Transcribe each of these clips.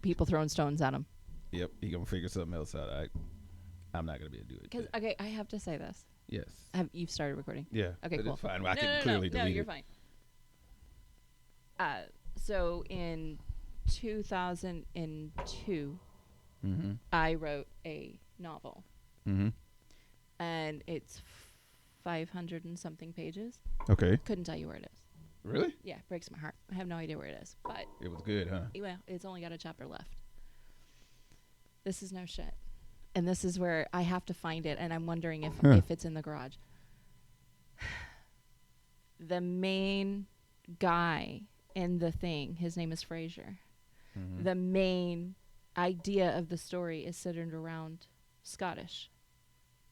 people throwing stones at him. Yep, he gonna figure something else out. I'm not gonna be able to do it. Because okay, I have to say this. Yes. You've started recording? Yeah. Okay, cool. It's fine. I can clearly delete it. No, you're fine. So in 2002, I wrote a novel. And it's 500 and something pages. Okay. Couldn't tell you where it is. Really? Yeah, breaks my heart. I have no idea where it is, but it was good, huh? Well, it's only got a chapter left. This is no shit. And this is where I have to find it, and I'm wondering if it's in the garage. The main guy in the thing, his name is Fraser. The main idea of the story is centered around Scottish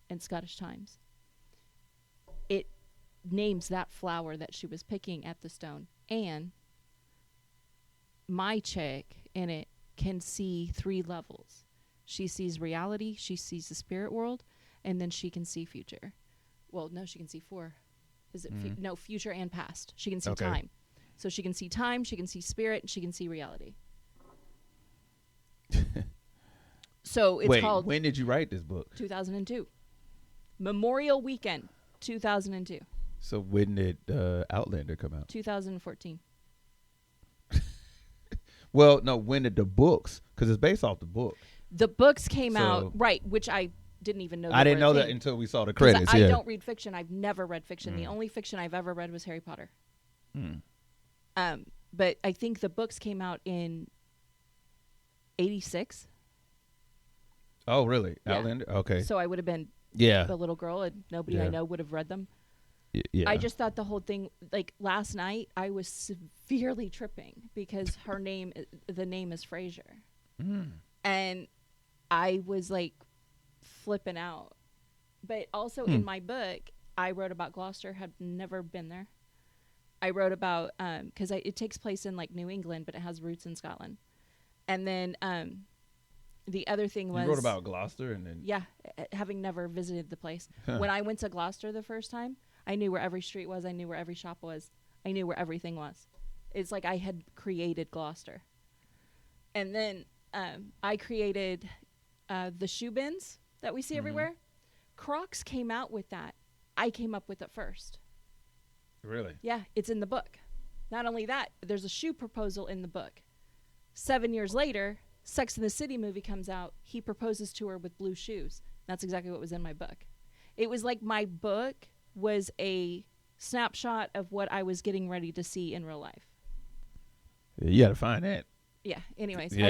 and Scottish times. It names that flower that she was picking at the stone. And my chick in it can see 3 levels. She sees reality, she sees the spirit world, and then she can see future. Well, no, she can see 4. Is it no, future and past. She can see time. So she can see time, she can see spirit, and she can see reality. So it's called... when did you write this book? 2002. Memorial Weekend, 2002. So when did Outlander come out? 2014. Well, no, when did the books? Because it's based off the book. The books came out, right, which I didn't even know. I didn't know that until we saw the credits. I don't read fiction. I've never read fiction. The only fiction I've ever read was Harry Potter. But I think the books came out in 86. Oh, really? Yeah. Outlander? Okay. So I would have been a little girl, and nobody I know would have read them. I just thought the whole thing, like last night, I was severely tripping because the name is Fraser. And I was like flipping out. But also in my book, I wrote about Gloucester, had never been there. I wrote about, because it takes place in like New England, but it has roots in Scotland. And then the other thing was... You wrote about Gloucester and then... Yeah, having never visited the place. When I went to Gloucester the first time, I knew where every street was. I knew where every shop was. I knew where everything was. It's like I had created Gloucester. And then I created the shoe bins that we see everywhere. Crocs came out with that. I came up with it first. Really? Yeah, it's in the book. Not only that, there's a shoe proposal in the book. 7 years later, Sex and the City movie comes out. He proposes to her with blue shoes. That's exactly what was in my book. It was like my book was a snapshot of what I was getting ready to see in real life. Yeah, you got to find that. Yeah. Anyways, I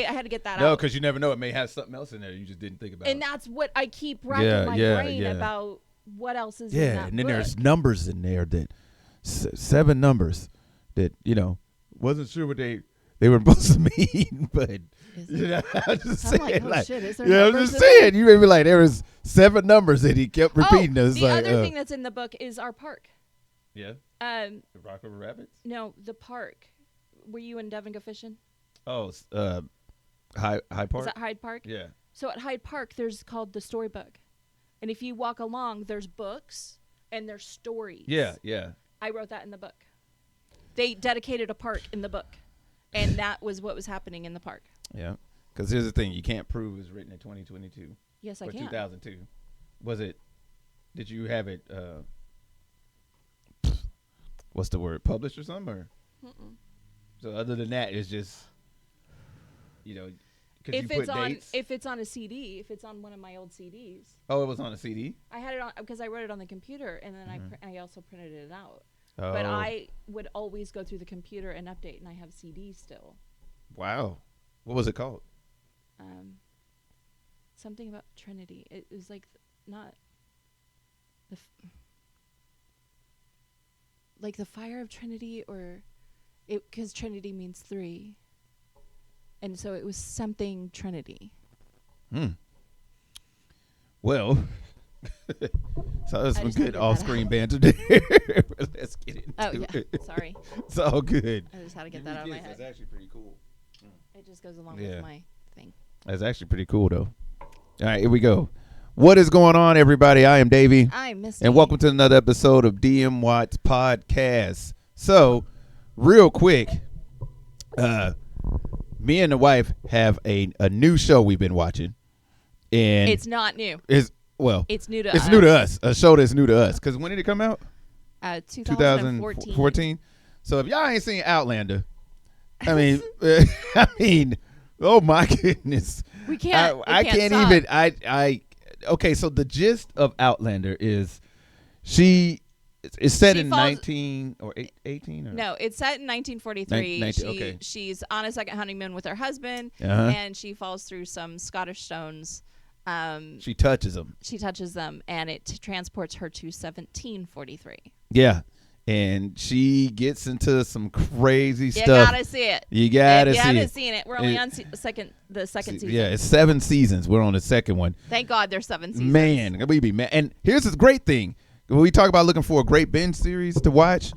had to get that out. No, because you never know. It may have something else in there you just didn't think about. And that's what I keep racking my brain about. What else is in that book? And then there's numbers in there that 7 numbers that wasn't sure what they were supposed to mean, but I'm just saying. Like, shit, is there I'm just saying. You may be like, there was 7 numbers that he kept repeating. The other thing that's in the book is our park. Yeah. The Rock River Rapids. No, the park. Were you in Devon go fishing? Oh, Hyde Park. Is that Hyde Park? Yeah. So at Hyde Park, there's called the Storybook, and if you walk along, there's books and there's stories. Yeah, yeah. I wrote that in the book. They dedicated a park in the book, and that was what was happening in the park. Yeah, because here's the thing: you can't prove it was written in 2022. Yes, I can. 2002. Was it? Did you have it? What's the word? Published or something? Or? So other than that, it's just, if it's on a CD, if it's on one of my old CDs. Oh, it was on a CD? I had it on because I wrote it on the computer, and then I also printed it out. Oh. But I would always go through the computer and update, and I have CDs still. Wow. What was it called? Something about Trinity. It was like not the like the fire of Trinity, or because Trinity means 3, and so it was something Trinity. Well, so there's some good off-screen banter there. Let's get into it. Sorry. It's all good. I just had to get that out of my head. That's actually pretty cool. It just goes along with my thing. That's actually pretty cool, though. All right, here we go. What is going on, everybody? I am Davey. I'm Misty. And welcome to another episode of DMWATS Podcast. So, real quick, me me and the wife have a new show we've been watching, and it's not new. It's new to us. It's new to us. A show that's new to us. Because when did it come out? 2014. So if y'all ain't seen Outlander, I mean, oh my goodness, we can't. I can't stop. even. Okay, so the gist of Outlander is it's set in 19 or 18 or no, it's set in 1943. She's on a second honeymoon with her husband, and she falls through some Scottish stones. She touches them, and it transports her to 1743. Yeah, and she gets into some crazy stuff. You gotta see it. You gotta see it. We're only on the second season. Yeah, it's 7 seasons. We're on the second one. Thank God there's 7 seasons. Man, we be mad. And here's the great thing: when we talk about looking for a great binge series to watch,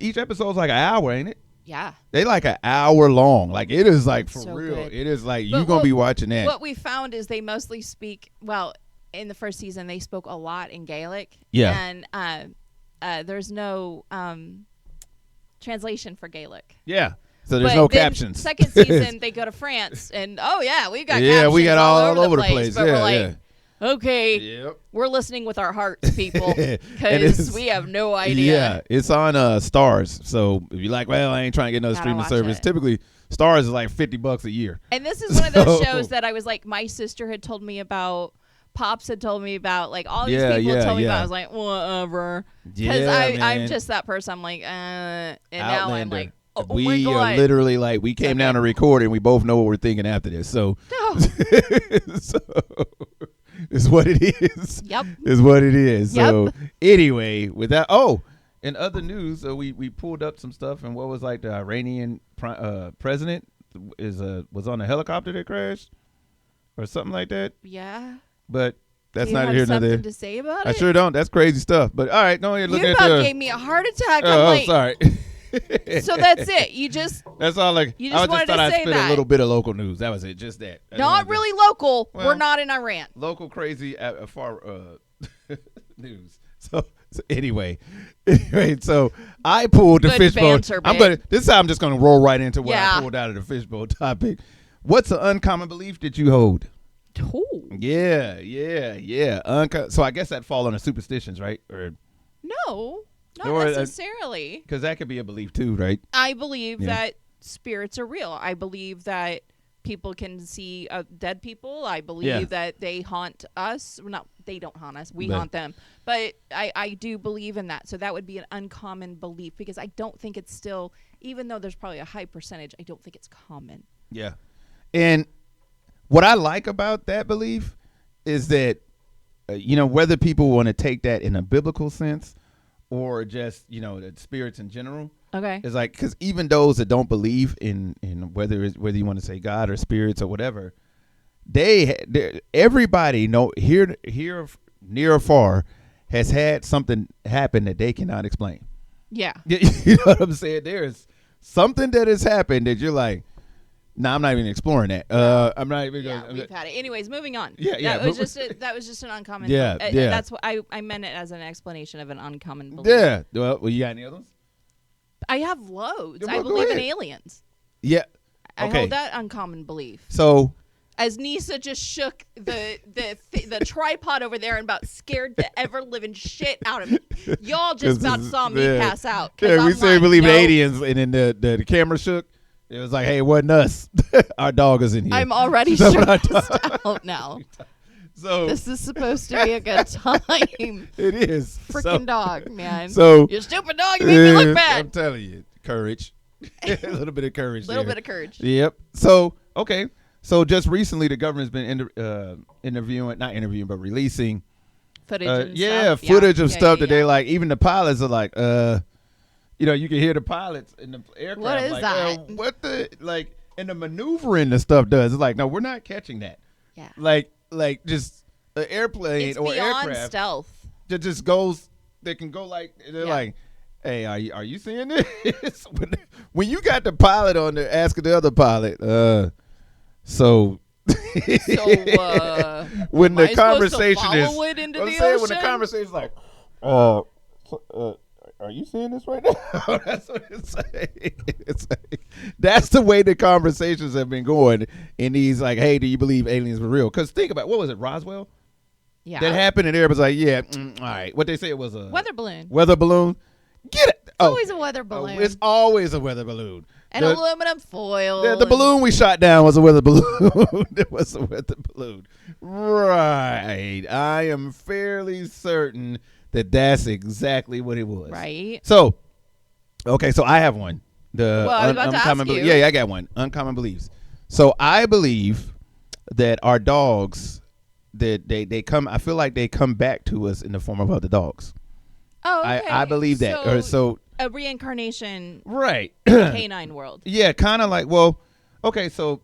each episode's like an hour, ain't it? Yeah. They like an hour long. Like it is like for so real. Good. It is like you're gonna be watching that. What we found is they mostly speak. Well, in the first season, they spoke a lot in Gaelic. Yeah. And there's no translation for Gaelic. Yeah. So there's no captions. Second season, they go to France, and we got captions we got all over the place. But yeah, we're like, okay, we're listening with our hearts, people, because we have no idea. Yeah, it's on Stars. So if you're like, well, I ain't trying to get another streaming service. Typically, Stars is like $50 a year. And this is one of those shows that I was like, my sister had told me about. Pops had told me about, like, all these people told me about. I was like, whatever. Because I'm just that person. I'm like, and Outlander. Now I'm like, oh we my God. are literally like, we came down to record and we both know what we're thinking after this. So, so it's what it is. Yep. It's what it is. Yep. So anyway, with that, in other news, we pulled up some stuff, and what was like the Iranian president was on a helicopter that crashed or something like that. Yeah. But that's Do you not have here nor there. something to say about it? I sure don't. That's crazy stuff. But all right, no, you're looking you at about gave me a heart attack. Oh, sorry. So that's it. You just. That's all. Like you just I just thought I'd spit a little bit of local news. That was it. Just that. Not really local. Well, we're not in Iran. Local crazy far news. So anyway, so I pulled the fishbowl. This time I'm just gonna roll right into what I pulled out of the fishbowl topic. What's an uncommon belief that you hold? Ooh. Yeah. So I guess that fall under superstitions, right? Or no, not necessarily. Because that could be a belief too, right? I believe that spirits are real. I believe that people can see dead people. I believe that they haunt us. Well, they don't haunt us. We haunt them. But I do believe in that. So that would be an uncommon belief, because I don't think it's still, even though there's probably a high percentage, I don't think it's common. Yeah. And what I like about that belief is that, whether people want to take that in a biblical sense or just, the spirits in general. Okay. It's like, because even those that don't believe in whether you want to say God or spirits or whatever, everybody here near or far has had something happen that they cannot explain. Yeah. You know what I'm saying? There's something that has happened that you're like, no, I'm not even exploring that. I'm not even going. Yeah, we've had it. Anyways, moving on. Yeah. That was just an uncommon. Yeah. That's what I meant it as an explanation of an uncommon belief. Yeah. Well, you got any others? I have loads. I believe in aliens. Yeah. I hold that uncommon belief. So, as Nisa just shook the tripod over there and about scared the ever living shit out of me. Y'all just about saw me pass out. Yeah, we say we believe in aliens, and then the camera shook. It was like, hey, it wasn't us. Our dog is in here. I'm already stressed out now. So this is supposed to be a good time. It is. Freaking dog, man. So you stupid dog, you made me look bad. I'm telling you, courage. A little bit of courage. A little bit of courage. Yep. So, okay. So just recently, the government's been releasing footage and stuff. Footage of stuff that they like. Even the pilots are like, you can hear the pilots in the aircraft. What is like, that? What the, like, and the maneuvering the stuff does. It's like, no, we're not catching that. Yeah. Like just an airplane it's or beyond aircraft stealth. that just goes, they can go like, they're like, hey, are you seeing this? when you got the pilot on there asking the other pilot, when the conversation is, into the ocean? When the conversation is like, are you seeing this right now? That's what it's saying. It's like, that's the way the conversations have been going. And he's like, hey, do you believe aliens were real? Because think about, what was it, Roswell? Yeah. That happened, and everybody's like, yeah, all right. What they say it was a weather balloon. Weather balloon? Get it. It's always a weather balloon. It's always a weather balloon. And aluminum foil. The balloon we shot down was a weather balloon. It was a weather balloon. Right. I am fairly certain that that's exactly what it was. Right. So, okay, so I have one. I was about to ask you. Yeah, I got one. Uncommon beliefs. So I believe that our dogs, that they come, I feel like they come back to us in the form of other dogs. Oh, okay. I believe that. So a reincarnation, right? In the canine world. Yeah, kind of like. Well, okay, so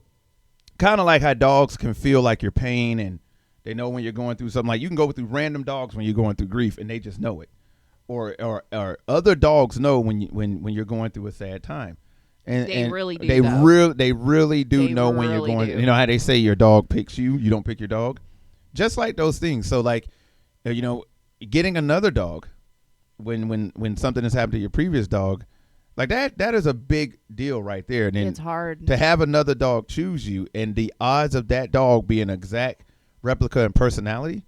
kind of like how dogs can feel like your pain, and they know when you're going through something. Like you can go through random dogs when you're going through grief, and they just know it. Or other dogs know when you're going through a sad time. And they really do. They really do know when you're going. You know how they say your dog picks you. You don't pick your dog. Just like those things. So like, getting another dog. When something has happened to your previous dog, like that is a big deal right there. And then it's hard to have another dog choose you, and the odds of that dog being an exact replica in personality,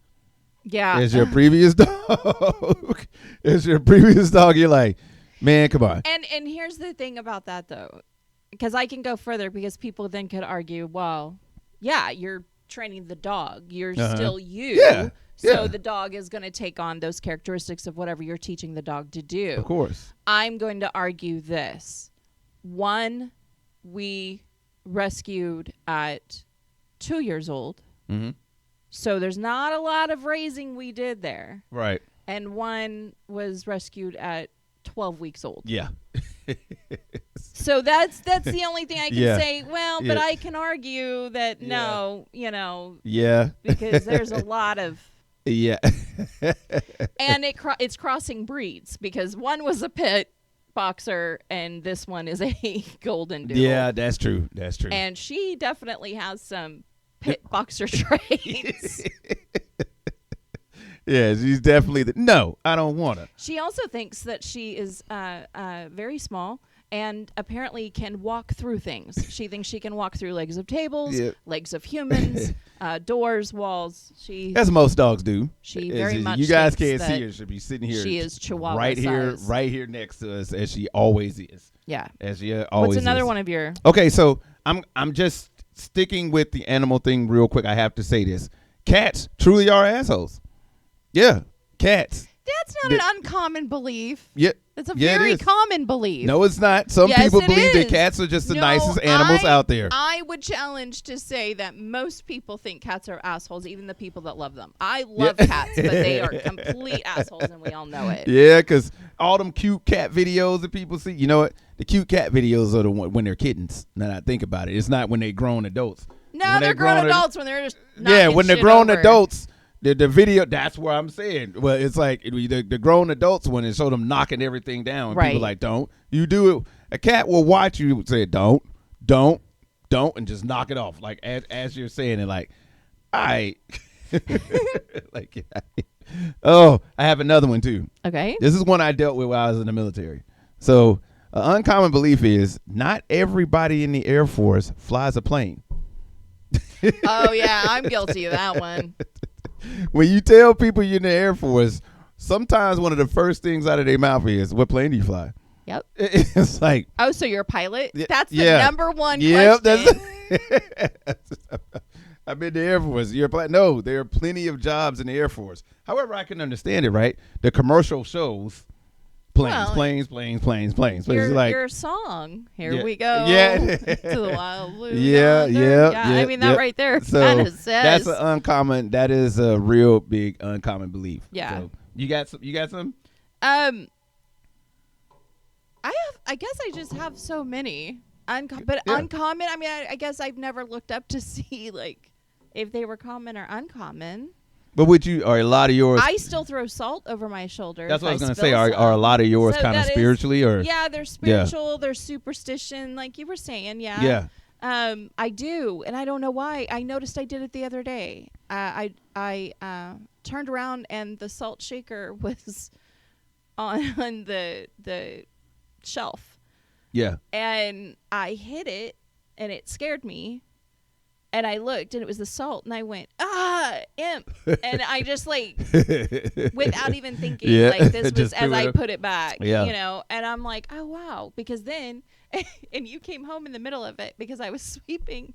is your previous dog. Is your previous dog? You're like, man, come on. And here's the thing about that though, because I can go further, because people then could argue, well, yeah, you're training the dog, you're still you. Yeah. So the dog is going to take on those characteristics of whatever you're teaching the dog to do. Of course. I'm going to argue this. One, we rescued at 2 years old. Mm-hmm. So there's not a lot of raising we did there. Right. And one was rescued at 12 weeks old. Yeah. So that's the only thing I can say. Well, but I can argue that no, Yeah. Because there's a lot of. Yeah. And it's crossing breeds, because one was a pit boxer and this one is a golden doodle. Yeah, that's true. And she definitely has some pit boxer traits. Yeah, she's definitely no, I don't want her. She also thinks that she is very small and apparently can walk through things. She thinks she can walk through legs of tables, legs of humans, doors, walls. As most dogs do. She very much. You guys can't see her. She'll be sitting here. She is Chihuahua right here next to us, as she always is. Yeah. As she always. What's another is. one of your? Okay, so I'm just sticking with the animal thing real quick. I have to say this: cats truly are assholes. Yeah, cats. That's not an uncommon belief. Yeah. It's a very common belief. No, it's not. Some people believe that cats are just the nicest animals out there. I would challenge to say that most people think cats are assholes, even the people that love them. I love cats, but they are complete assholes, and we all know it. Yeah, because all them cute cat videos that people see, you know what? The cute cat videos are the one when they're kittens. Now I think about it. It's not when they're grown adults. No, they're grown adults when they're just when they're grown adults. The video, that's what I'm saying. Well, it's like the grown adults when they show them knocking everything down. Right. People like, don't. You do it. A cat will watch you say, don't, and just knock it off. Like, as you're saying it, like, all right. Like, oh, I have another one, too. Okay. This is one I dealt with while I was in the military. So, an uncommon belief is not everybody in the Air Force flies a plane. Oh, yeah, I'm guilty of that one. When you tell people you're in the Air Force, sometimes one of the first things out of their mouth is, what plane do you fly? Yep. It's like, oh, so you're a pilot? That's the number one question. I've been to the Air Force. You're a pilot? No, there are plenty of jobs in the Air Force. However, I can understand it, right? The commercial shows planes. Your song. Here we go. Yeah. To the wild blue. Yeah. I mean, that right there so kind of says. That's an uncommon. That is a real big uncommon belief. Yeah. So you got some? I guess I just have so many. Uncommon. I mean, I guess I've never looked up to see like if they were common or uncommon. But are a lot of yours? I still throw salt over my shoulder. That's what I was going to say. Are a lot of yours kind of spiritually, or? Yeah, they're spiritual. Yeah. They're superstition, like you were saying. Yeah. Yeah. I do, and I don't know why. I noticed I did it the other day. I turned around and the salt shaker was on the shelf. Yeah. And I hit it, and it scared me. And I looked, and it was the salt, and I went, imp. And I just, like, without even thinking, like, this was as I put it back, you know. And I'm like, oh, wow. Because then, and you came home in the middle of it because I was sweeping.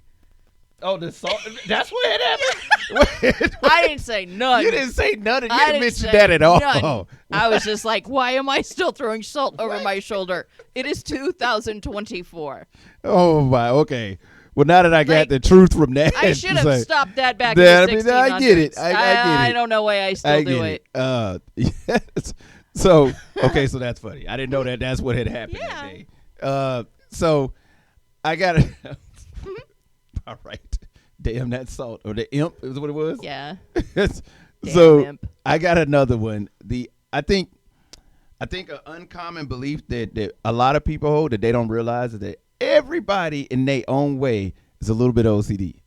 Oh, the salt. That's what happened? I didn't say none. You didn't say none. You didn't mention that at all. None. I was just like, why am I still throwing salt over my shoulder? It is 2024. Oh, my. Okay. Well, now that I got the truth from that. I should have stopped that back in the 1600s. I get it. I get it. I don't know why I still do it. Yes. So, okay, so that's funny. I didn't know that that's what had happened that day. So, I got it. All right. Damn, that salt. Or the imp is what it was? Yeah. So, imp. I got another one. I think an uncommon belief that a lot of people hold that they don't realize is that everybody in their own way is a little bit OCD.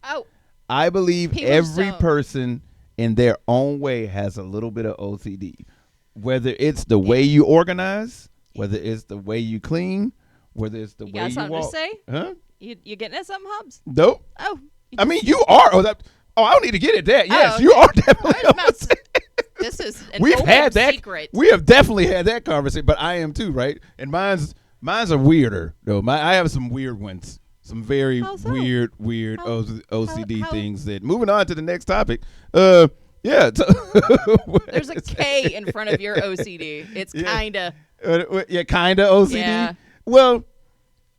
Oh. I believe every person in their own way has a little bit of OCD. Whether it's the way you organize, whether it's the way you clean, whether it's the way you walk. You got something to say? Huh? You getting at something, Hobbs? Nope. Oh. I mean, you are. I don't need to get at that. Yes, you are definitely. This is an open secret. We have definitely had that conversation, but I am too, right? And mine's are weirder though. I have some weird ones, some very weird OCD things. That moving on to the next topic. Yeah. There's a K in front of your OCD. It's kinda. Kinda OCD. Yeah. Well,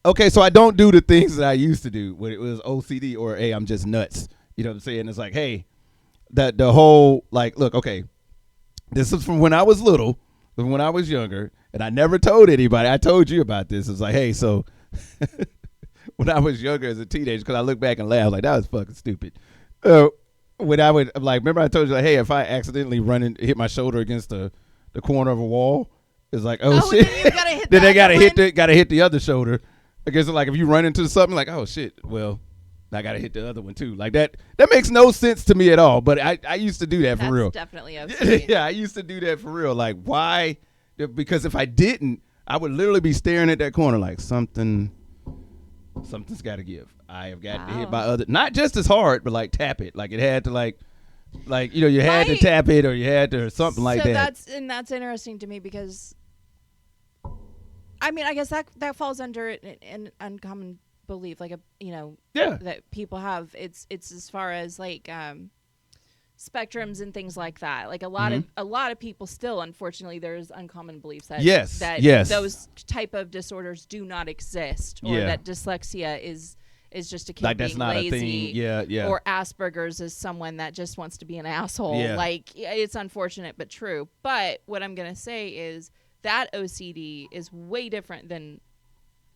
okay, so I don't do the things that I used to do when it was OCD or hey, I'm just nuts. You know what I'm saying? It's like, hey, that the whole like, look, okay, this is from when I was little, from when I was younger, and I never told anybody. I told you about this. It's like, hey, so when I was younger as a teenager, because I look back and laugh, I was like, that was fucking stupid. When I would like, remember I told you like, hey, if I accidentally hit my shoulder against the corner of a wall, it's like, oh shit. Then you gotta hit then they gotta hit the other shoulder. I guess like if you run into something like, oh shit, well, I gotta hit the other one too. Like that makes no sense to me at all. But I used to do that for real. That's definitely OCD. Yeah, I used to do that for real. Like why? Because if I didn't, I would literally be staring at that corner like something's got to give. I have got to hit my other, not just as hard, but like tap it. Like it had to like you had to tap it or you had to or something like that. That's interesting to me because. I mean, I guess that falls under an uncommon belief, like that people have. It's as far as like spectrums and things like that. Like a lot of people still, unfortunately, there's uncommon beliefs that those type of disorders do not exist, or that dyslexia is just a kid like being that's not lazy. A thing. Yeah. Or Asperger's is someone that just wants to be an asshole. Yeah. Like it's unfortunate but true. But what I'm gonna say is. That OCD is way different than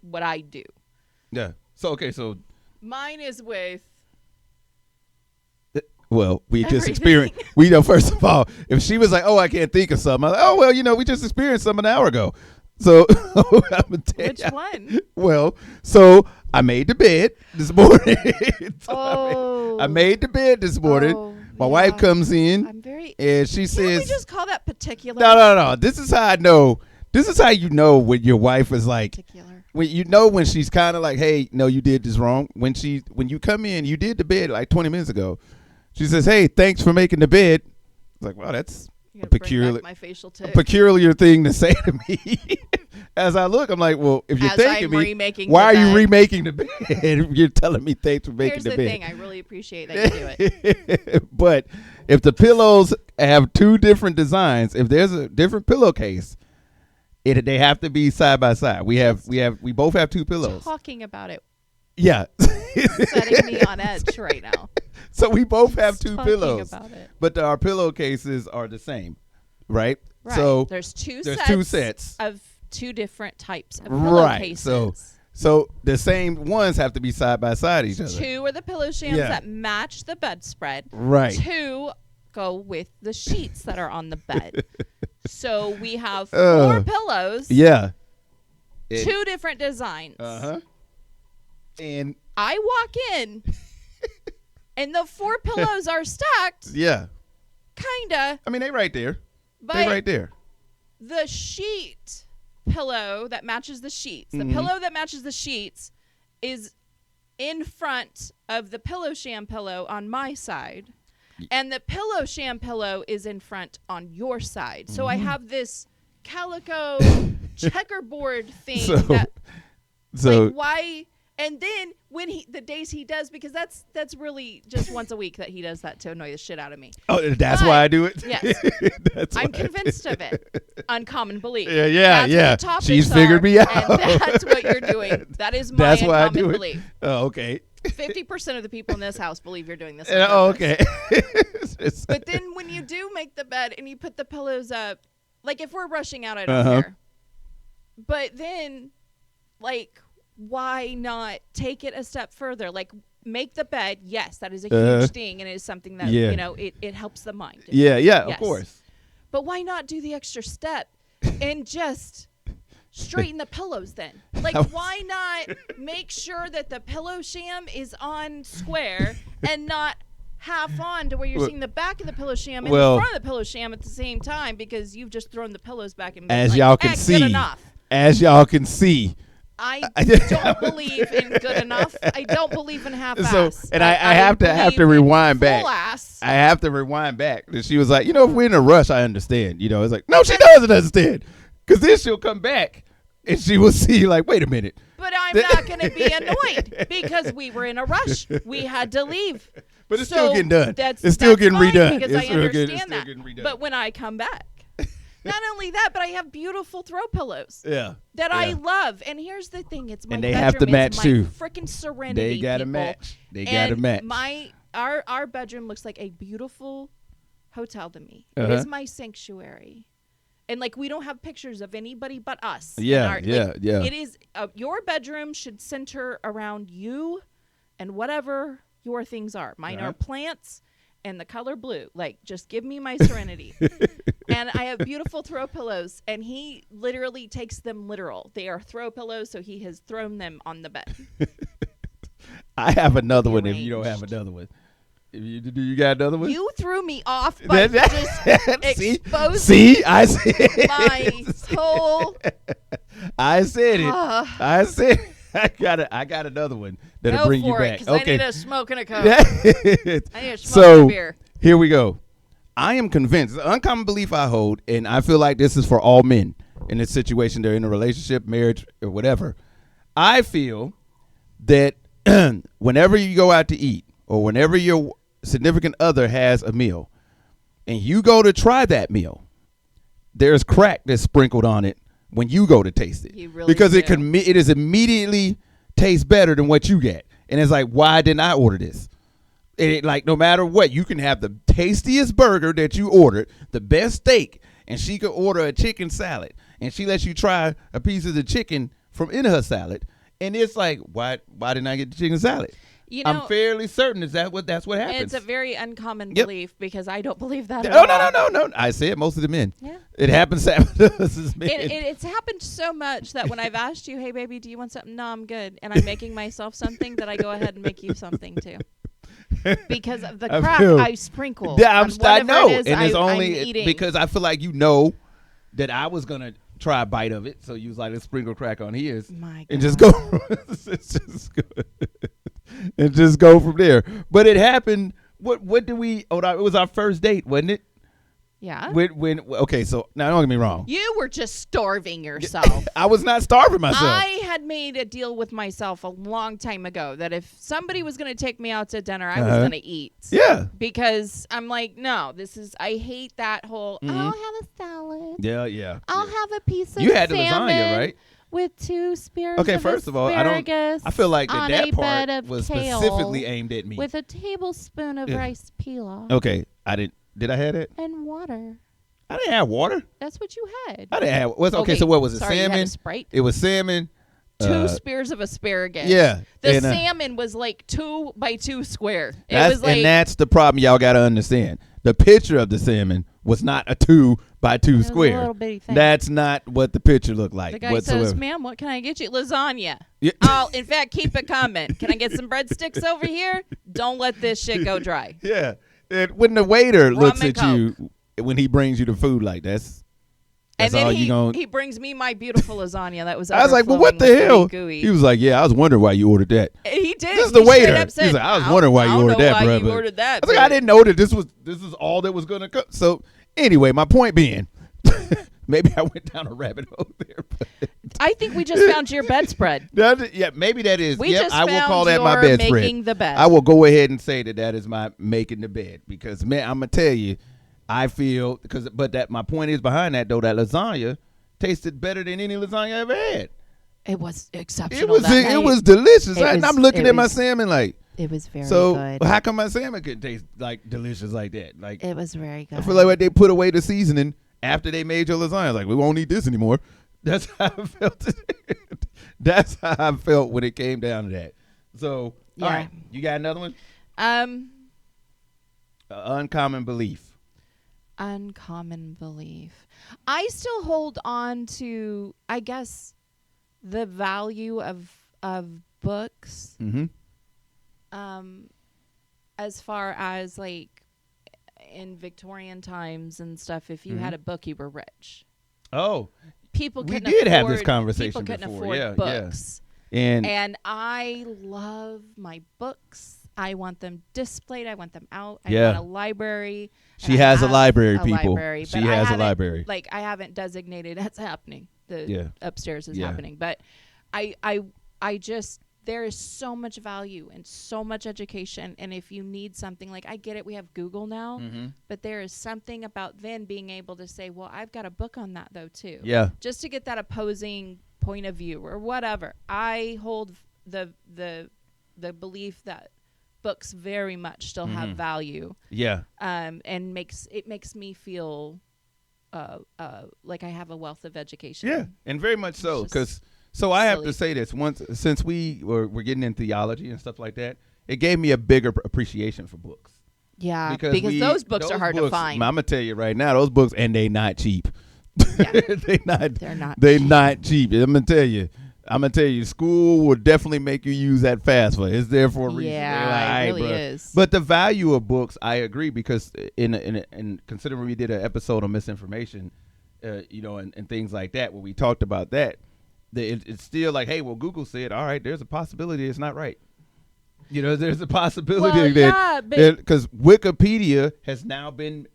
what I do. Yeah. So, okay, so. Mine is with. Well, we just experienced. We know, first of all, if she was like, oh, I can't think of something. I'm like, oh, well, we just experienced something an hour ago. So. Which one? Well, so I made the bed this morning. I made the bed this morning. Oh, my wife comes in. And she says, "Can we just call that particular?" No. This is how I know. This is how you know when your wife is like, particular. When she's kind of like, hey, no, you did this wrong. When you come in, you did the bed like 20 minutes ago. She says, hey, thanks for making the bed. It's like, wow, that's a peculiar thing to say to me. As I look, I'm like, well, if you're thanking me, why are you remaking the bed? You're telling me thanks for making the bed. Here's the thing. I really appreciate that you do it. But if the pillows have two different designs, if there's a different pillowcase, they have to be side by side. We both have two pillows. Talking about it. Yeah. Setting me on edge right now. So we both have two pillows. About it. But our pillowcases are the same, right? Right. So there's two sets of two different types of pillowcases. Right. So the same ones have to be side by side each other. Two are the pillow shams that match the bedspread. Right. Two go with the sheets that are on the bed. So we have 4 pillows. Yeah. Two different designs. Uh-huh. And I walk in and the 4 pillows are stacked. Yeah. Kinda. I mean, they right there. But they right there. the sheet pillow that matches the sheets, the pillow that matches the sheets is in front of the pillow sham pillow on my side, and the pillow sham pillow is in front on your side. So I have this calico checkerboard thing. So like, why? And then when the days he does, because that's really just once a week that he does that to annoy the shit out of me. Oh, that's why I do it? Yes. I'm convinced of it. Uncommon belief. Yeah. She's figured me out. And that's what you're doing. That is my uncommon belief. Oh, okay. 50% of the people in this house believe you're doing this. Oh, okay. But then when you do make the bed and you put the pillows up, like if we're rushing out, I don't care. But then, like, why not take it a step further? Like, make the bed. Yes, that is a huge thing, and it is something that, you know, it helps the mind. Yes. Of course. But why not do the extra step and just straighten the pillows then? Like, why not make sure that the pillow sham is on square and not half on to where you're seeing the back of the pillow sham and the front of the pillow sham at the same time, because you've just thrown the pillows back and been as like, y'all can see. Good enough. As y'all can see. I don't believe in good enough. I don't believe in half-ass. So, and I have to rewind back. Ass. I have to rewind back. And she was like, you know, if we're in a rush, I understand. You know, it's like, no, she doesn't understand. Because then she'll come back and she will see, like, wait a minute. But I'm not going to be annoyed because we were in a rush. We had to leave. But it's still getting done. It's still getting redone. Because I understand that. But when I come back, not only that, but I have beautiful throw pillows. That I love. And here's the thing: it's my and they bedroom. have to match it's too. Freaking serenity. They gotta match. They gotta match. Our bedroom looks like a beautiful hotel to me. It is my sanctuary. And like, we don't have pictures of anybody but us. Yeah. It is your bedroom should center around you and whatever your things are. Mine are plants and the color blue. Like, just give me my serenity. And I have beautiful throw pillows, and he literally takes them literal. They are throw pillows, so he has thrown them on the bed. I have another one if you don't have another one. Do you got another one? You threw me off by just exposing See, I said my whole... I said it. I said I got another one that'll bring you back. Okay. I need a smoke and a Coke. I need a smoke and a beer. Here we go. I am convinced, the uncommon belief I hold, and I feel like this is for all men in this situation, they're in a relationship, marriage, or whatever. I feel that whenever you go out to eat, or whenever your significant other has a meal, and you go to try that meal, there's crack that's sprinkled on it when you go to taste it. Because it is immediately tastes better than what you get. And it's like, why didn't I order this? It, like, no matter what, you can have the tastiest burger that you ordered, the best steak, and she could order a chicken salad, and she lets you try a piece of the chicken from in her salad, and it's like, why didn't I get the chicken salad? You know, I'm fairly certain that's what happens. It's a very uncommon belief, because I don't believe that at all. No. I say it, most of the men. Yeah. It happens to us as men. It's happened so much that when I've asked you, hey, baby, do you want something? No, I'm good. And I'm making myself something, that I go ahead and make you something, too. Because of the crap I sprinkle. Yeah, I know. And it's only because I feel like you know that I was going to try a bite of it. So you was like, let's sprinkle crack on his. My God. And just go. And just go from there. But it happened. What did we? Oh, it was our first date, wasn't it? Yeah. Okay, so now don't get me wrong. You were just starving yourself. I was not starving myself. I had made a deal with myself a long time ago that if somebody was going to take me out to dinner, I was going to eat. Yeah. Because I'm like, no, I hate that whole, I'll have a salad. Yeah. I'll have a piece of You had the lasagna, right? With 2 spears okay, of first of all, I feel like that part was specifically aimed at me. With a tablespoon of rice pilaf. Okay, I didn't. Did I have it? And water. I didn't have water. That's what you had. I didn't have. Okay, so what was it? Sorry, salmon. You had a Sprite? It was salmon. 2 spears of asparagus. Yeah. The salmon was like 2 by 2 square. And that's the problem y'all got to understand. The picture of the salmon was not a 2 by 2 square. A little bitty thing. That's not what the picture looked like. The guy whatsoever. says, ma'am, what can I get you? Lasagna. Yeah. In fact, keep it coming. Can I get some breadsticks over here? Don't let this shit go dry. Yeah. When the waiter looks at you when he brings you the food, like And then he brings me my beautiful lasagna that was. I was like, well, what the hell? Gooey. He was like, yeah, I was wondering why you ordered that. And he did. This is the waiter. He's like, I was wondering why you ordered that, bro. You ordered that. I was like, I didn't know that this is all that was gonna come. So anyway, my point being, maybe I went down a rabbit hole there. But I think we just found your bedspread. Yeah, maybe that is. I will call that my bedspread. Making the bed. I will go ahead and say that is my making the bed because man, I'm gonna tell you, I feel my point is behind that though, that lasagna tasted better than any lasagna I ever had. It was exceptional. It was delicious. I'm looking at my salmon like it was very good. So how come my salmon could taste like delicious like that? Like it was very good. I feel like they put away the seasoning after they made your lasagna. Like we won't eat this anymore. That's how I felt. That's how I felt when it came down to that. So all right, you got another one? Uncommon belief. Uncommon belief. I still hold on to, I guess, the value of books. Mm-hmm. As far as like in Victorian times and stuff, if you had a book, you were rich. Oh, we did have this conversation before. People couldn't afford books. Yeah. And I love my books. I want them displayed. I want them out. I want a library. She has a library, people. She has a library. Like I haven't designated that's happening. The upstairs is happening. But I just there is so much value and so much education. And if you need something, like I get it, we have Google now, but there is something about then being able to say, well, I've got a book on that though too. Yeah. Just to get that opposing point of view or whatever. I hold the belief that books very much still have value. Yeah. And makes me feel like I have a wealth of education. Yeah, and very much so. Because I have to say this since we were getting in theology and stuff like that, it gave me a bigger appreciation for books. Yeah, because those books are hard to find. I'm gonna tell you right now, those books and they not cheap. Yeah. They're not cheap. I'm gonna tell you, school will definitely make you use that FAFSA. It's there for a reason. Yeah, it really is. But the value of books, I agree, because in considering we did an episode on misinformation, and things like that, where we talked about that, it's still like, hey, well, Google said, all right, there's a possibility it's not right. There's a possibility that because Wikipedia has now been.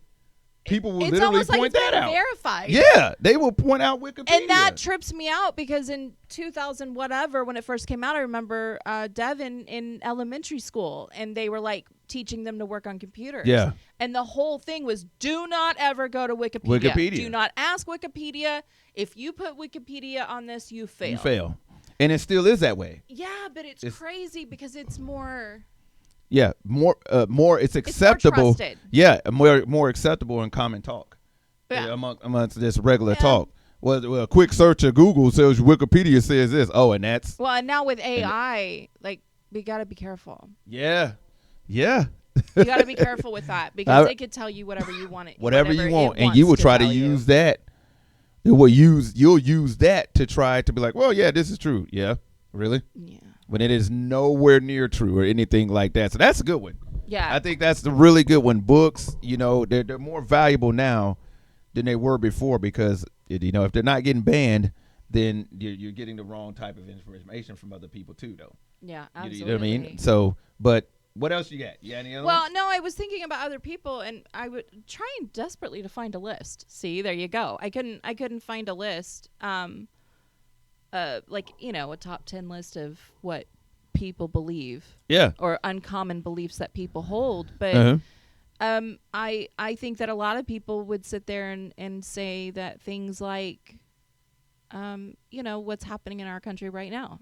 People will literally point that out. Verified. Yeah, they will point out Wikipedia. And that trips me out because in 2000 whatever, when it first came out, I remember Devin in elementary school, and they were like teaching them to work on computers. Yeah. And the whole thing was, do not ever go to Wikipedia. Do not ask Wikipedia. If you put Wikipedia on this, you fail. You fail. And it still is that way. Yeah, but it's crazy because it's more... Yeah, more. It's acceptable. It's more trusted. Yeah, more acceptable in common talk. Yeah, amongst this regular talk. Well, a quick search of Google says Wikipedia says this. Oh, and that's. Well, and now with AI, like we got to be careful. Yeah. You got to be careful with that because they could tell you whatever you want. Whatever you want, and you will try to use that. You'll use that to try to be like, well, yeah, this is true. Yeah, really. Yeah. When it is nowhere near true or anything like that. So that's a good one. Yeah. I think that's the really good one. Books, they're more valuable now than they were before because, if they're not getting banned, then you're getting the wrong type of information from other people too, though. Yeah, absolutely. You know what I mean? So, but what else you got? You got any other ones? No, I was thinking about other people, and I would trying desperately to find a list. See, there you go. I couldn't find a list. A top 10 list of what people believe. Yeah. Or uncommon beliefs that people hold. But I think that a lot of people would sit there and say that things like, what's happening in our country right now.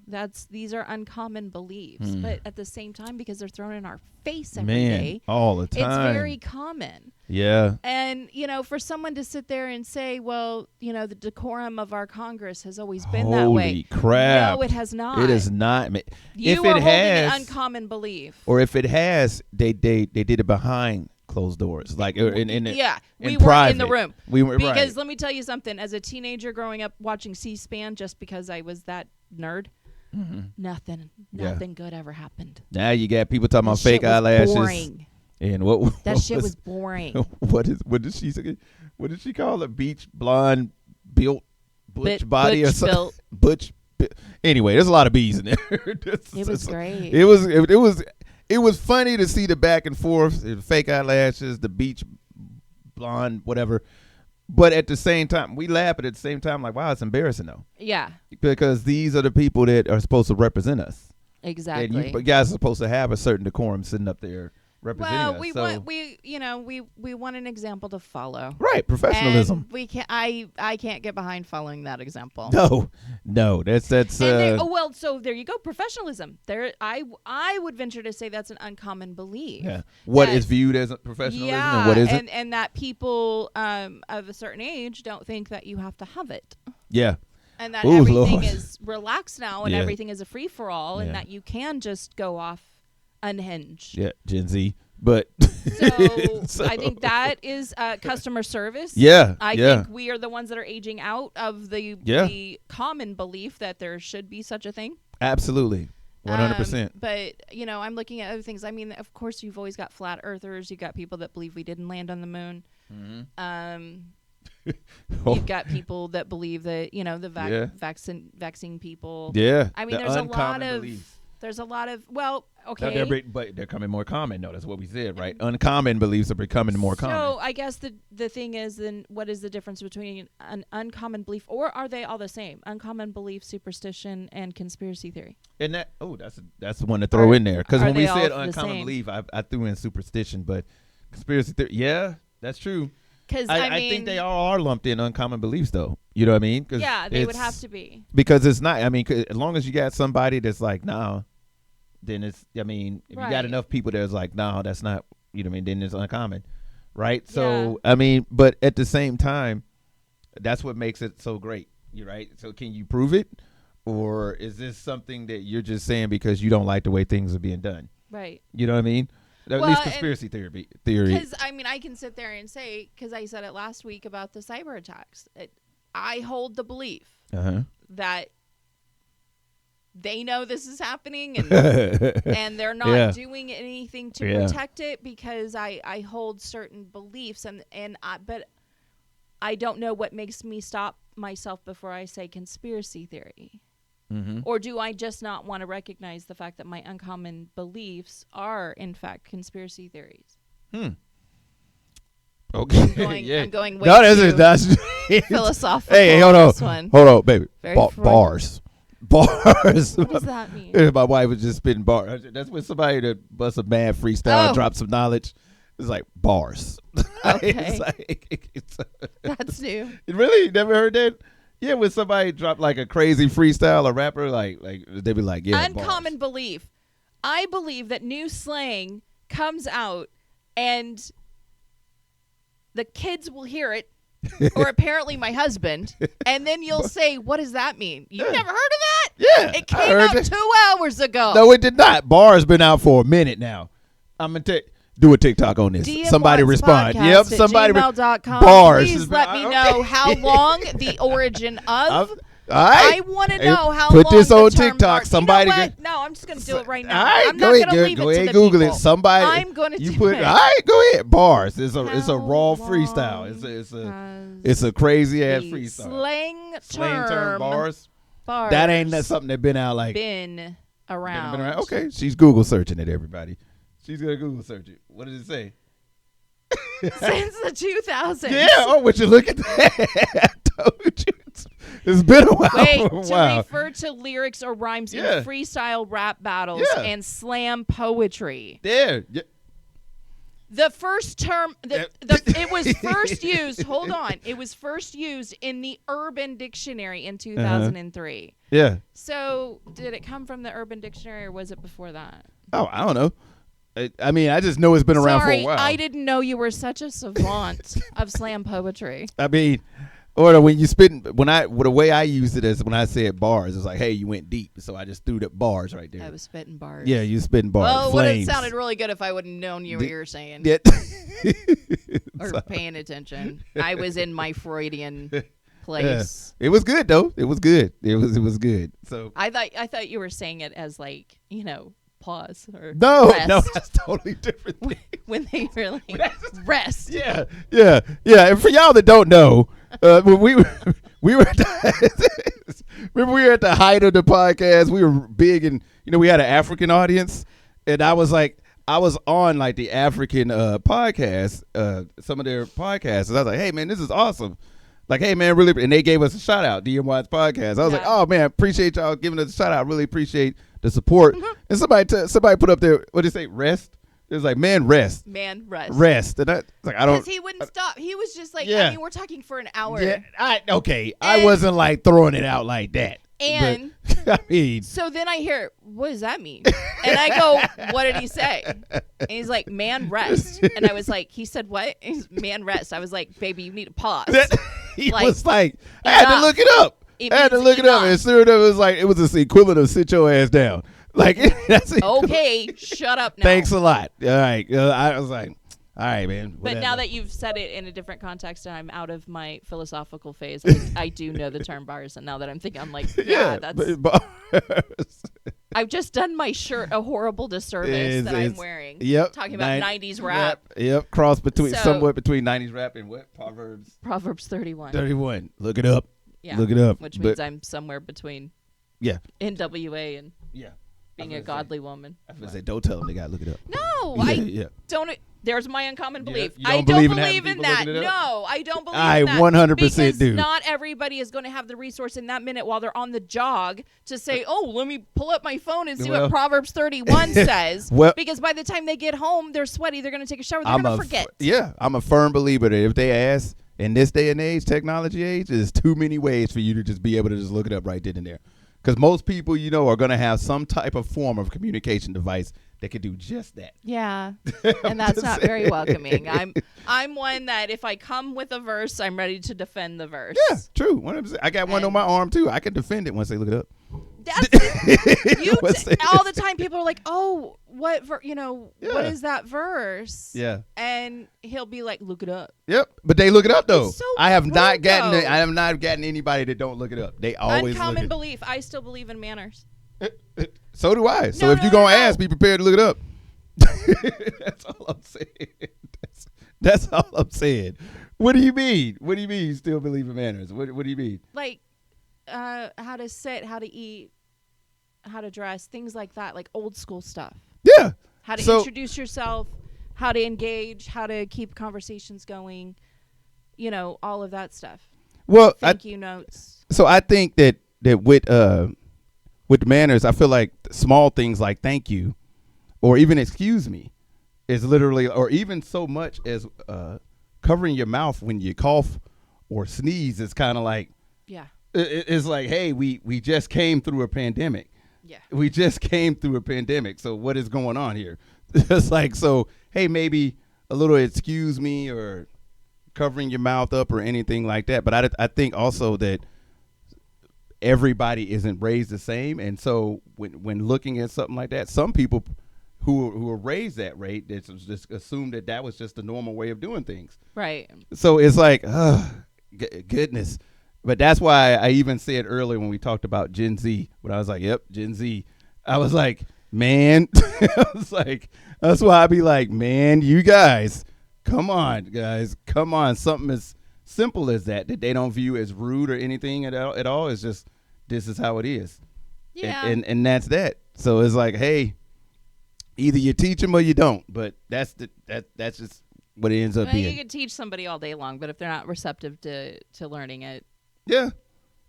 These are uncommon beliefs. But at the same time, because they're thrown in our face every day, all the time. It's very common. Yeah. And, for someone to sit there and say, well, the decorum of our Congress has always been that way. Holy crap. No, it has not. It is not. You are holding an uncommon belief. Or if it has, they did it behind closed doors, like we weren't in the room. Because let me tell you something. As a teenager growing up watching C-SPAN, just because I was that nerd, nothing good ever happened. Now you got people talking about fake eyelashes. Boring. And that shit was boring. What did she say? What did she call it? Beach blonde built Butch body or something. Built. Butch. Anyway, there's a lot of B's in there. It was great. It was funny to see the back and forth, the fake eyelashes, the beach blonde, whatever. But at the same time, we laugh, but at the same time, like, wow, it's embarrassing though. Yeah. Because these are the people that are supposed to represent us. Exactly. And you guys are supposed to have a certain decorum sitting up there representing us. We want an example to follow. Right, professionalism. And we can't. I can't get behind following that example. No, that's. So there you go, professionalism. There, I would venture to say that's an uncommon belief. Yeah. What is viewed as professionalism, and what isn't, and that people of a certain age don't think that you have to have it. Yeah. And that everything is relaxed now, and everything is a free for all, and that you can just go off unhinged. Yeah, Gen Z. But so I think that is customer service. Yeah. I think we are the ones that are aging out of the common belief that there should be such a thing. Absolutely. 100%. But, I'm looking at other things. I mean, of course, you've always got flat earthers. You've got people that believe we didn't land on the moon. Mm-hmm. You've got people that believe that, vaccine people. Yeah. I mean, there's a lot of, well, okay. But they're becoming more common. No, that's what we said, right? Uncommon beliefs are becoming more common. So I guess the thing is, then what is the difference between an uncommon belief, or are they all the same? Uncommon belief, superstition, and conspiracy theory. And that's the one to throw in there. Because when we said uncommon belief, I threw in superstition, but conspiracy theory, yeah, that's true. Because I think they all are lumped in uncommon beliefs, though. You know what I mean? Yeah, they would have to be. Because it's not. I mean, as long as you got somebody that's like, nah, then it's. I mean, if you got enough people that's like, nah, that's not. You know what I mean? Then it's uncommon, right? So I mean, but at the same time, that's what makes it so great. You're right. So can you prove it, or is this something that you're just saying because you don't like the way things are being done? Right. You know what I mean? At least conspiracy theory. Because, I mean, I can sit there and say, because I said it last week about the cyber attacks, I hold the belief that they know this is happening and they're not doing anything to protect it, because I hold certain beliefs but I don't know what makes me stop myself before I say conspiracy theory. Mm-hmm. Or do I just not want to recognize the fact that my uncommon beliefs are, in fact, conspiracy theories? Okay. I'm going way that's philosophical. Hey, hold on, baby. Bars. What does that mean? My wife was just spitting bars. That's when somebody that busts a mad freestyle, drop some knowledge. It's like bars. Okay. it's that's new. Really? You never heard that? Yeah, when somebody drop like a crazy freestyle, a rapper, like they be like, yeah, uncommon belief. I believe that new slang comes out and the kids will hear it, or apparently my husband, and then you'll say, what does that mean? You never heard of that? Yeah. It came out 2 hours ago. No, it did not. Bar's been out for a minute now. I'm going to do a TikTok on this. Somebody respond. Yep, somebody. Bars. Please let me know how long the origin of. I want to know how long. Put this on TikTok. Somebody. No, I'm just going to do it right now. All right, I'm not going to leave it to the Google people. it. Somebody. I'm going to do it. All right, go ahead. Bars. It's a raw freestyle. It's a crazy ass freestyle. Slang term. Bars. That ain't something that been out like. Been around. Okay, she's Google searching it. Everybody. She's going to Google search it. What does it say? Since the 2000s. Yeah. Oh, would you look at that? I told you. It's been a while. Wait, to refer to lyrics or rhymes in freestyle rap battles and slam poetry. There. Yeah. The first term, it was first used, hold on. It was first used in the Urban Dictionary in 2003. Yeah. So did it come from the Urban Dictionary, or was it before that? Oh, I don't know. I mean, I just know it's been around for a while. I didn't know you were such a savant of slam poetry. I mean, or when you spit, the way I used it is when I said bars, it's like, hey, you went deep. So I just threw the bars right there. I was spitting bars. Yeah, you spitting bars. Well, it would have sounded really good if I wouldn't known you were saying. Yeah. Or paying attention. I was in my Freudian place. It was good though. It was good. It was good. So I thought you were saying it as like, pause or rest. No, that's totally different thing. When they really rest. Yeah. And for y'all that don't know, when we were remember we were at the height of the podcast. We were big, and we had an African audience, and I was on like the African podcast, some of their podcasts, and I was like, hey man, this is awesome. Like, hey man, really, and they gave us a shout out, DMWATS podcast. I was like, oh man, appreciate y'all giving us a shout out. Really appreciate the support. And somebody put up there, what did they say? Rest. It was like, man, rest. Man, rest. Rest. And I don't. Because he wouldn't stop. He was just like, I mean, we're talking for an hour. Yeah. I wasn't like throwing it out like that. And but, I mean, so then I hear, what does that mean? And I go, what did he say? And he's like, man, rest. And I was like, he said what? And he's, man, rest. I was like, baby, you need to pause. He was like, I had to look it up. I had to look it up. And soon it was like, it was the equivalent of sit your ass down. Like, that's okay, shut up now. Thanks a lot. All right. I was like, all right, man. But now that you've said it in a different context and I'm out of my philosophical phase, I do know the term bars. And now that I'm thinking, I'm like, that's. I've just done my shirt a horrible disservice that I'm wearing. Yep. Talking about 90s rap. Yep. Cross between, somewhat between 90s rap and what? Proverbs 31. 31. Look it up. Yeah. Look it up. Which means I'm somewhere between NWA and being a godly woman. I was going to say, don't tell them they got to look it up. No, don't. There's my uncommon belief. I don't believe in that. No, I don't believe in that. I 100% because do. Not everybody is going to have the resource in that minute while they're on the jog to say, oh, let me pull up my phone and see what Proverbs 31 says. Because by the time they get home, they're sweaty. They're going to take a shower. They're going to forget. I'm a firm believer that if they ask, in this day and age, technology age, there's too many ways for you to just be able to just look it up right then and there. Because most people, are going to have some type of form of communication device that could do just that. Yeah, and that's not very welcoming. I'm one that if I come with a verse, I'm ready to defend the verse. Yeah, true. 100%. I got one on my arm too. I can defend it once they look it up. All the time people are like, oh, what what is that verse? Yeah. And he'll be like, look it up. Yep. But they look it up though. So I have not gotten anybody that don't look it up. They always uncommon belief. I still believe in manners. So do I. So if you're going to ask, be prepared to look it up. That's all I'm saying. That's all I'm saying. What do you mean? What do you mean you still believe in manners? What do you mean? Like how to sit, how to eat, how to dress, things like that, like old school stuff. Yeah. How to introduce yourself, how to engage, how to keep conversations going, all of that stuff. Well, thank you notes. So I think that with manners, I feel like small things like thank you or even excuse me is literally, or even so much as covering your mouth when you cough or sneeze is kind of like, it's like, hey, we just came through a pandemic. Yeah. We just came through a pandemic. So what is going on here? It's like, so, hey, maybe a little excuse me or covering your mouth up or anything like that. But I think also that everybody isn't raised the same. And so when looking at something like that, some people who are raised that rate, just assume that was just the normal way of doing things. Right. So it's like, goodness. But that's why I even said earlier when we talked about Gen Z, when I was like, yep, Gen Z. I was like, man, that's why I be like, man, you guys, come on, guys. Come on. Something as simple as that they don't view as rude or anything at all. It's just, this is how it is. Yeah. And that's that. So it's like, hey, either you teach them or you don't. But that's just what it ends up being. You can teach somebody all day long, but if they're not receptive to learning it. Yeah.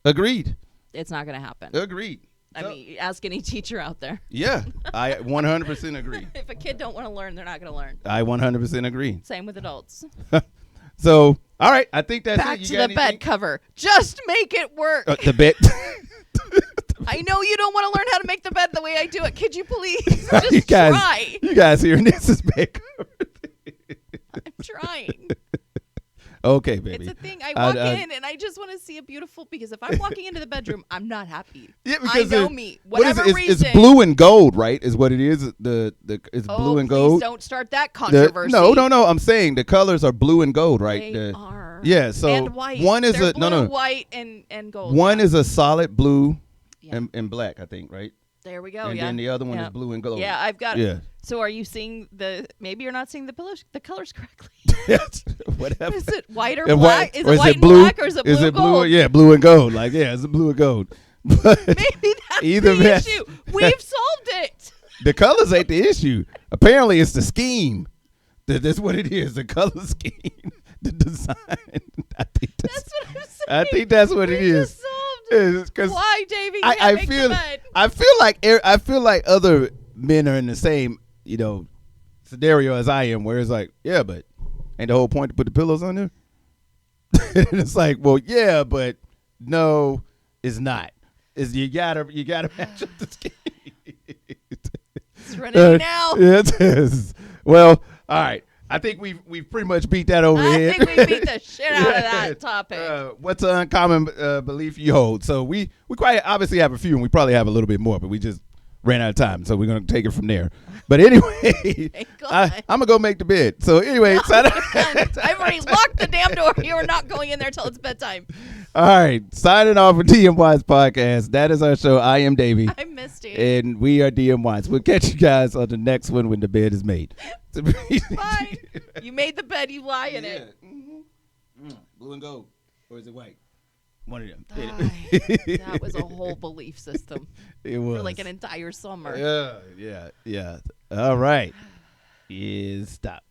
Agreed. It's not going to happen. Agreed. I mean, ask any teacher out there. Yeah. I 100% agree. If a kid don't want to learn, they're not going to learn. I 100% agree. Same with adults. So, all right. I think that's Back it. to the bed cover. Just make it work. The bed. I know you don't want to learn how to make the bed the way I do it. Could you please just try? You guys hearing this is bed cover. I'm trying. Okay, baby. It's a thing. I walk in and I just want to see a beautiful, because if I'm walking into the bedroom, I'm not happy. Yeah, because I know me. Whatever reason. It's blue and gold, right? Is what it is. It's blue and gold. Don't start that controversy. No. I'm saying the colors are blue and gold, right? They are. Yeah. So and white. One is They're blue, white, and gold. One is a solid blue and black, I think, right? There we go. And then the other one is blue and gold. Yeah, I've got. Yeah. So are you seeing maybe you're not seeing the colors correctly. Whatever. Is it white or black? Is it white and black or is it blue and gold? Yeah, blue and gold. Like, yeah, it's blue and gold. But maybe that's the issue. We've solved it. The colors ain't the issue. Apparently, it's the scheme. That's what it is. The color scheme, the design. That's what I'm saying. I think that's what it is. Why, Davey? I feel like other men are in the same, scenario as I am, where it's like, yeah, but ain't the whole point to put the pillows on there? And it's like, well, yeah, but no, it's not. You gotta match up the scheme. It's running now. Yes. Well, all right. I think we've pretty much beat that over the head. I think we beat the shit out of that topic. What's an uncommon belief you hold? So we quite obviously have a few, and we probably have a little bit more, but we just ran out of time, so we're gonna take it from there. But anyway, I'm gonna go make the bed. So anyway, I've already locked the damn door. You are not going in there till it's bedtime. All right, signing off with DMWATS podcast. That is our show. I am Davey. I'm Misty, and we are DMWATS. We'll catch you guys on the next one when the bed is made. Bye. You made the bed. You lie in it. Mm-hmm. Blue and gold, or is it white? One of them. That was a whole belief system. It was. For like an entire summer. Yeah. All right. Stop.